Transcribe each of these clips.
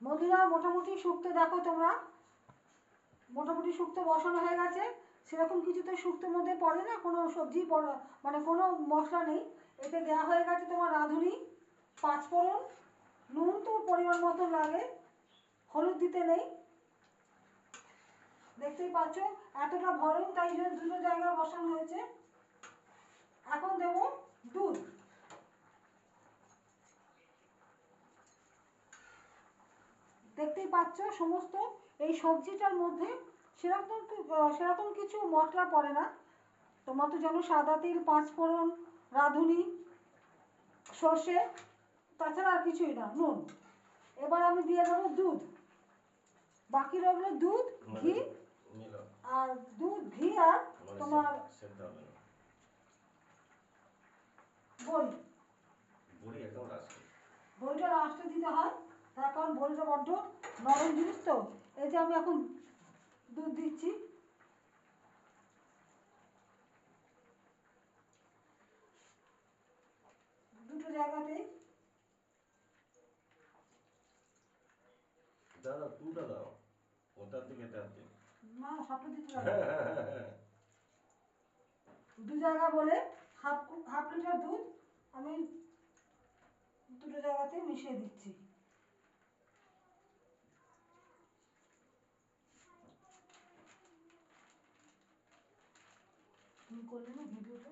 বন্ধুরা মোটামুটি শুক্তো দেখো তোমরা, মোটামুটি শুক্তো বসানো হয়ে গেছে। সেরকম কিছু তো শুক্তোর মধ্যে পড়ে না, কোনো সবজি পড়ে মানে কোনো মশলা নেই। এতে দেওয়া হয়ে গেছে তোমার রাঁধুনি, পাঁচফোড়ন, নুন তো পরিমাণ মতো লাগে, হলুদ দিতে নেই। দেখতেই পাচ্ছ এতটা ভরণ, তাই জন্য দুটো জায়গায় বসানো হয়েছে। এখন দেব দুধ। দেখতেই পাচ্ছ সমস্ত এই সবজিটার মধ্যে সেরকম কিছু মশলা পড়ে না। তোমরা তো জানো সাদা তিল, পাঁচফোড়ন, রাঁধুনি, সর্ষে, তাছাড়া আর কিছুই না, নুন। এবার আমি দিয়ে দেবো দুধ। বাকি রইল দুধ, ঘি আর দুধ, ঘি আর তোমার বড়ি। বড়িটা লাস্টে দিতে হয়, তার কারণ বড়িটা বড্ড নরম জিনিস তো। এই যে আমি এখন দুধ দিচ্ছি। দুটো জায়গাতেই। দাদা তুটা দাও, ওটার দিকে না সবটা দিতে হবে। দু জায়গা বলে হাফ লিটার দুধ আমি দুটো জায়গাতে মিশিয়ে দিচ্ছি। তুমি করলে না ভিডিওটা?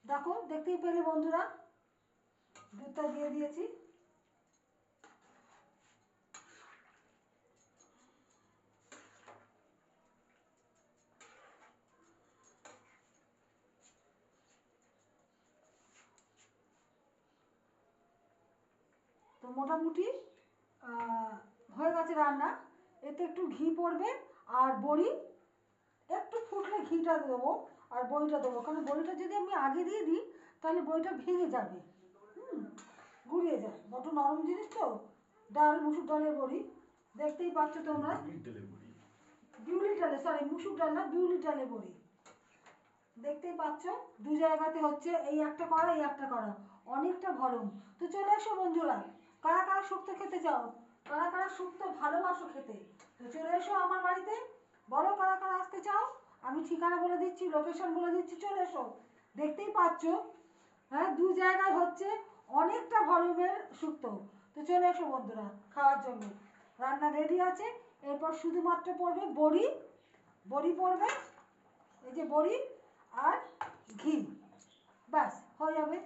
দেখো দেখতেই পেলে বন্ধুরা, দুধটা দিয়ে দিয়েছি। তো মোটামুটি হয়ে গেছে রান্না। এতে একটু ঘি পড়বে আর বড়ি একটু ফুটলে ঘিটা দেবো আর বড়িটা দেবো, কারণ বড়িটা যদি আমি আগে দিয়ে দিই তাহলে বড়িটা ভেঙে যাবে, গুড়িয়ে যায়, বড় নরম জিনিস তো। ডাল, মুসুর ডালের বড়ি, দেখতেই পাচ্ছ তোমরা। বিউলির ডালে, সরি মুসুর ডাল না, বিউলির ডালের বড়ি। দেখতেই পাচ্ছ দু জায়গাতে হচ্ছে, এই একটা করা এই একটা করা, অনেকটা ভরম। তো চলে এসো বন্ধুরা, কারা কারা শুক্তো খেতে চাও, কারা কারা শুক্তো ভালোবাসো খেতে, তো চলে এসো আমার বাড়িতে। বলো কারা কারা আসতে চাও, আমি ঠিকানা বলে দিচ্ছি, লোকেশন বলে দিচ্ছি, চলে এসো। দেখতেই পাচ্ছ হ্যাঁ, দু জায়গায় হচ্ছে অনেকটা ভরমের শুক্তো। তো চলে এসো বন্ধুরা খাওয়ার জন্য। রান্না রেডি আছে, এরপর শুধুমাত্র পড়বে বড়ি, বড়ি পড়বে, এই যে বড়ি আর ঘি, ব্যাস হয়ে যাবে।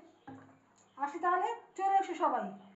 আসি তাহলে, চলে এসো সবাই।